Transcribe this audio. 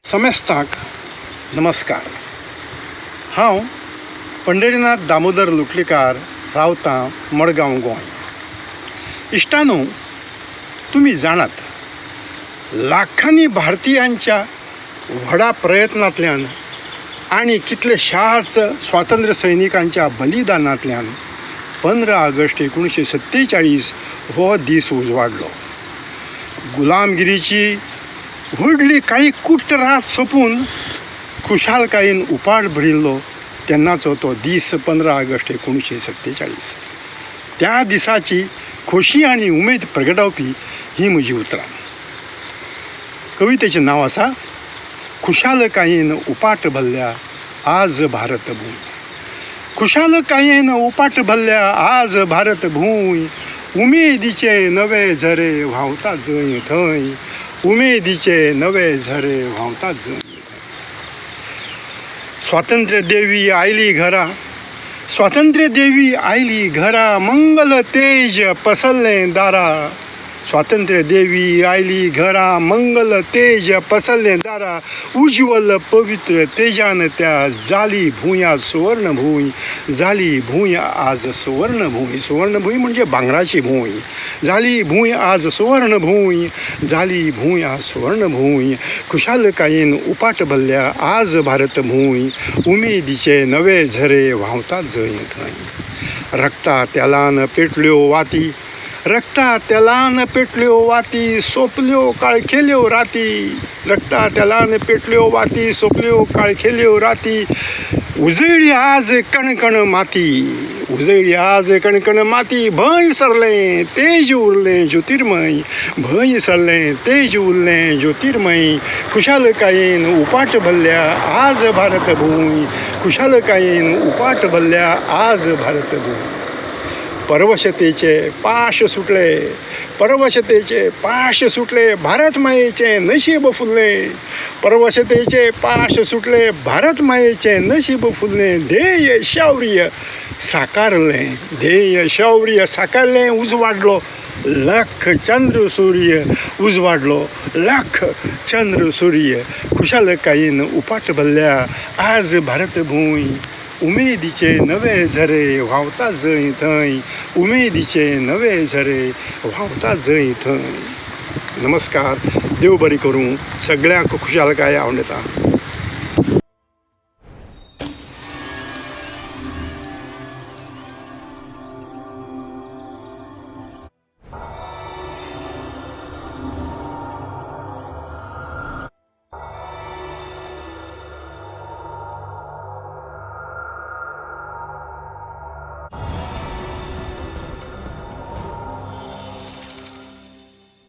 समेस्तांक नमस्कार. हांव पंढरीनाथ दामोदर लोटलीकार रावतां मडगांव गोंय. इश्टानो, तुम्ही जाणात लाखांनी भारतीयांच्या व्हडा प्रयत्नांतल्यान आणि कितलेशाच स्वातंत्र्य सैनिकांच्या बलिदानांतल्यान 15 ऑगस्ट 1947 हो दीस उजवाडलो. गुलामगिरीची व्हडली काळी कुट्ट रात सोंपून खुशालकायेन उपाट भरिल्लो तेन्नाचो तो दीस 15 ऑगस्ट 1947. त्या दिसाची खोशी आणि उमेद प्रगटावपी ही म्हजी उतरां. कवितेचें नांव आसा खुशालकायेन उपाट भल्ल्या आज भारत भूंय. खुशालकायेन उपाट भल्ल्या आज भारत भूंय, उमेदीचे नवे झरे व्हांवता जंय थंय, उमेदीचे नवे झरे व्हांवता जंय थंय. स्वातंत्र्य देवी आयली घरा, स्वातंत्र्य देवी आयली घरा, मंगल तेज पसरलें दारा. स्वातंत्र्य देवी आयली घरा, मंगल तेज पसरलें दारा. उज्वल पवित्र तेजान त्या जाली भूंय सुवर्ण भूंय, जाली भूंय आज सुवर्ण भूंय. सुवर्ण भूंय म्हणजे भांगराची भूंय. जाली भूंय आज सुवर्ण भूंय, जाली भूंय आज सुवर्ण भूंय. खुशालकायेन उपाट भल्ल्या आज भारत भूंय, उमेदीचे नवे झरे व्हांवता जंय थंय. रक्ता तेलान पेटल्यो वाती, रक्ता तेलान पेटल्यो वाती, सोंपल्यो काळखेल्यो राती. रक्ता तेलान पेटल्यो वाती, सोंपल्यो काळखेल्यो राती. उजळी आज कणकण माती, उजळी आज कणकण माती. भंय सरलें तेज उरलें ज्योतिर्मय, भंय सरलें तेज उरलें ज्योतिर्मय. खुशालकायेन उपाट भल्ल्या आज भारत भूंय, खुशालकायेन उपाट भल्ल्या आज भारत भूंय. परवशतेचे पाश सुटले, परवशतेचे पाश सुटले, भारत मायेचे नशीब फुलले. परवशतेचे पाश सुटले, भारत मायेचे नशीब फुलले. ध्येय शौर्य साकारलें, ध्येय शौर्य साकारलें. उजवाडलो लाख चंद्र सूर्य, उजवाडलो लाख चंद्र सूर्य. खुशालकायेन उपाट भल्ल्या आज भारत भूंय, उमेदीचे नवे झरे व्हांवता जंय थंय, उमेदीचे नवे झरे व्हांवता जंय थंय. नमस्कार. देव बरी करूं. सगळ्यांक खुशालकाय आवडटा.